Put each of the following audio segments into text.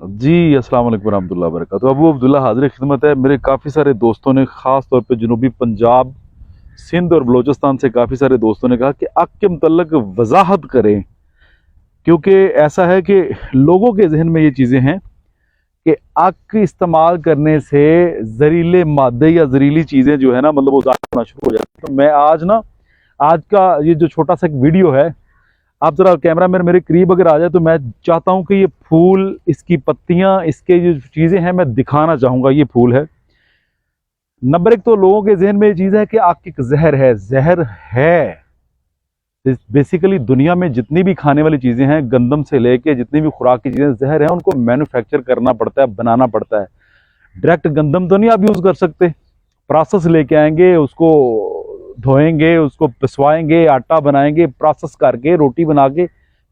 जी, अस्सलाम वालेकुम रहमतुल्लाहि व बरकातहू। अबू अब्दुल्ला हाज़िर खिदमत है। मेरे काफ़ी सारे दोस्तों ने, ख़ास तौर पे जनूबी पंजाब, सिंध और बलोचिस्तान से काफ़ी सारे दोस्तों ने कहा कि आग के मुतल्लक वज़ाहत करें, क्योंकि ऐसा है कि लोगों के जहन में ये चीज़ें हैं कि आग के इस्तेमाल करने से जहरीले मादे या जहरीली चीज़ें जो है ना, मतलब वो ज़ाहिर होना शुरू हो जाती है। तो मैं आज का ये जो छोटा सा एक वीडियो है, आप ज़रा कैमरा मेरे करीब अगर आ जाए तो मैं चाहता हूँ कि ये फूल, इसकी पत्तियाँ, इसके जो चीज़ें हैं मैं दिखाना चाहूँगा। ये फूल है। नंबर एक तो लोगों के जहन में ये चीज़ है कि आग की जहर है। बेसिकली दुनिया में जितनी भी खाने वाली चीज़ें हैं, गंदम से लेके जितनी भी खुराक की चीज़ें जहर हैं, उनको मैन्युफैक्चर करना पड़ता है, बनाना पड़ता है। डायरेक्ट गंदम तो नहीं आप यूज़ कर सकते। प्रोसेस लेके आएंगे, उसको धोएंगे, उसको पिसवाएंगे, आटा बनाएंगे, प्रोसेस करके रोटी बना के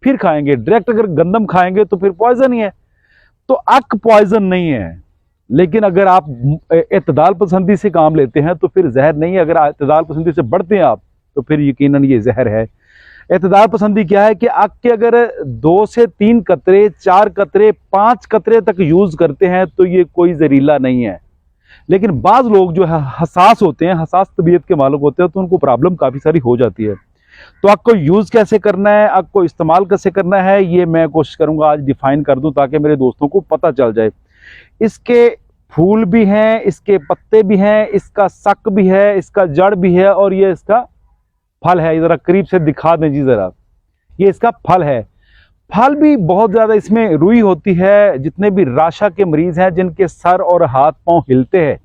फिर खाएंगे। डायरेक्ट अगर गंदम खाएंगे तो फिर पॉइजन ही है। तो अक पॉइजन नहीं है, लेकिन अगर आप इत्तेदाल पसंदी से काम लेते हैं तो फिर जहर नहीं है। अगर इत्तेदाल पसंदी से बढ़ते हैं आप तो फिर यकीनन ये जहर है। इत्तेदाल पसंदी क्या है कि अक के अगर 2 से 3 कतरे, 4 कतरे, 5 कतरे तक यूज करते हैं तो ये कोई जहरीला नहीं है। लेकिन बाज लोग जो है हसास होते हैं, हसास तबीयत के मालिक होते हैं, तो उनको प्रॉब्लम काफ़ी सारी हो जाती है। तो आग को यूज़ कैसे करना है, आग को इस्तेमाल कैसे करना है, ये मैं कोशिश करूंगा आज डिफाइन कर दूं ताकि मेरे दोस्तों को पता चल जाए। इसके फूल भी हैं, इसके पत्ते भी हैं, इसका सक भी है, इसका जड़ भी है और ये इसका फल है। ज़रा करीब से दिखा दें जी ज़रा। ये इसका फल है। फल भी बहुत ज़्यादा इसमें रुई होती है। जितने भी राशा के मरीज़ हैं जिनके सर और हाथ पांव हिलते हैं,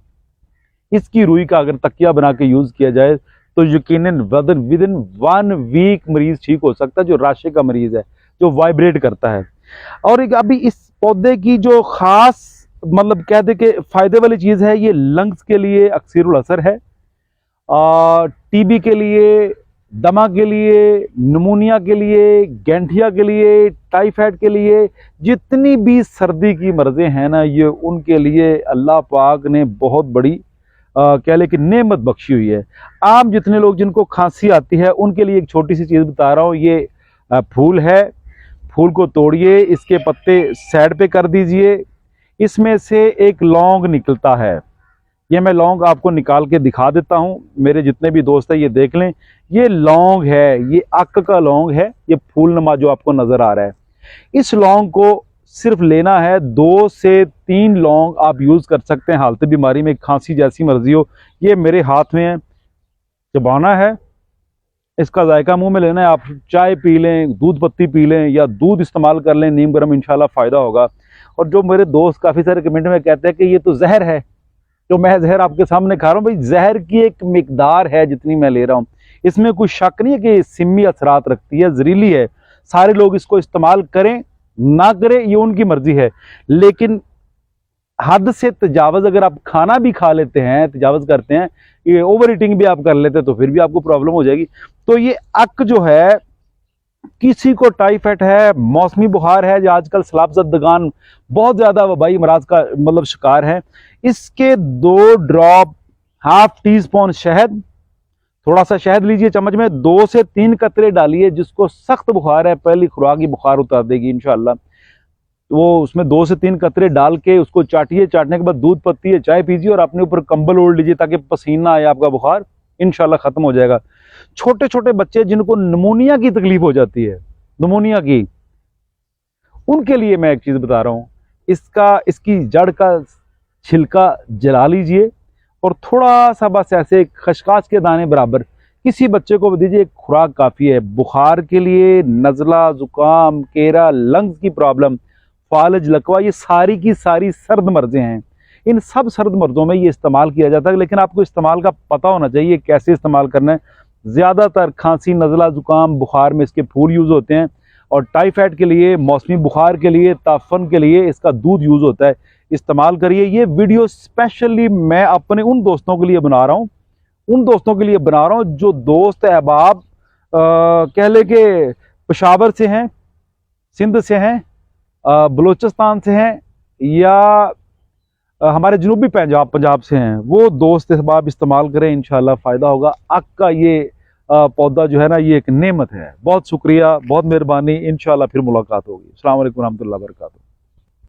इसकी रुई का अगर तकिया बना के यूज़ किया जाए तो यकीनन विद इन 1 वीक मरीज़ ठीक हो सकता है, जो राशे का मरीज़ है, जो वाइब्रेट करता है। और एक अभी इस पौधे की जो ख़ास मतलब कह दे कि फ़ायदे वाली चीज़ है, ये लंग्स के लिए अक्सरुल असर है, टीबी के लिए, दमा के लिए, निमोनिया के लिए, गैंठिया के लिए, टाइफाइड के लिए, जितनी भी सर्दी की मर्ज़ें हैं ना, ये उनके लिए अल्लाह पाक ने बहुत बड़ी कह ले कि नेमत बख्शी हुई है। आम जितने लोग जिनको खांसी आती है उनके लिए एक छोटी सी चीज़ बता रहा हूँ। ये फूल है। फूल को तोड़िए, इसके पत्ते साइड पे कर दीजिए। इसमें से एक लौंग निकलता है। ये मैं लौंग आपको निकाल के दिखा देता हूँ। मेरे जितने भी दोस्त हैं ये देख लें। ये लौंग है, ये अक का लौंग है। ये फूल नमा जो आपको नज़र आ रहा है, इस लौंग को सिर्फ लेना है। 2 से 3 लौंग आप यूज़ कर सकते हैं हालत बीमारी में, खांसी जैसी मर्जी हो। ये मेरे हाथ में है, चबाना है, इसका जायका मुंह में लेना है। आप चाय पी लें, दूध पत्ती पी लें या दूध इस्तेमाल कर लें नीम गर्म, इंशाल्लाह फ़ायदा होगा। और जो मेरे दोस्त काफ़ी सारे कमेंट में कहते हैं कि ये तो जहर है, जो मैं जहर आपके सामने खा रहा हूँ, भाई जहर की एक मिकदार है जितनी मैं ले रहा हूँ। इसमें कोई शक नहीं है कि सिमी असरात रखती है, जहरीली है। सारे लोग इसको इस्तेमाल करें ना करें ये उनकी मर्जी है, लेकिन हद से तजावज़ अगर आप खाना भी खा लेते हैं, तजावज़ करते हैं, ये ओवर ईटिंग भी आप कर लेते हैं तो फिर भी आपको प्रॉब्लम हो जाएगी। तो ये अक जो है, किसी को टाइफाइड है, मौसमी बुखार है, जो आजकल सलाबजदगान बहुत ज़्यादा वबाई मराज का मतलब शिकार है, इसके 2 ड्रॉप, हाफ टी स्पून शहद, थोड़ा सा शहद लीजिए चम्मच में, 2 से 3 कतरे डालिए। जिसको सख्त बुखार है, पहली खुराक की बुखार उतार देगी इंशाल्लाह। तो वो उसमें 2 से 3 कतरे डाल के उसको चाटिए। चाटने के बाद दूध पत्ती है, चाय पीजिए और अपने ऊपर कंबल ओढ़ लीजिए ताकि पसीना आए, आपका बुखार इंशाल्लाह खत्म हो जाएगा। छोटे छोटे बच्चे जिनको निमोनिया की तकलीफ हो जाती है, निमोनिया की, उनके लिए मैं एक चीज़ बता रहा हूँ। इसकी जड़ का छिलका जला लीजिए और थोड़ा सा बस ऐसे खसखस के दाने बराबर किसी बच्चे को दीजिए, एक खुराक काफ़ी है। बुखार के लिए, नज़ला, ज़ुकाम, केरा, लंग्स की प्रॉब्लम, फालज, लकवा, ये सारी की सारी सर्द मर्ज़ें हैं। इन सब सर्द मर्ज़ों में ये इस्तेमाल किया जाता है, लेकिन आपको इस्तेमाल का पता होना चाहिए कैसे इस्तेमाल करना है। ज़्यादातर खांसी, नज़ला, ज़ुकाम, बुखार में इसके फूल यूज़ होते हैं, और टाइफाइड के लिए, मौसमी बुखार के लिए, ताफन के लिए इसका दूध यूज़ होता है। इस्तेमाल करिए। ये वीडियो स्पेशली मैं अपने उन दोस्तों के लिए बना रहा हूँ, जो दोस्त अहबाब कह ले के पेशावर से हैं, सिंध से हैं, बलोचिस्तान से हैं, या हमारे जनूबी पंजाब से हैं, वो दोस्त अहबाब इस्तेमाल करें, इंशाल्लाह फ़ायदा होगा। आग का ये पौधा जो है ना, ये एक नेमत है। बहुत शुक्रिया, बहुत मेहरबानी। इंशाल्लाह फिर मुलाकात होगी। अस्सलाम वालेकुम रहमतुल्लाहि व बरकातहू।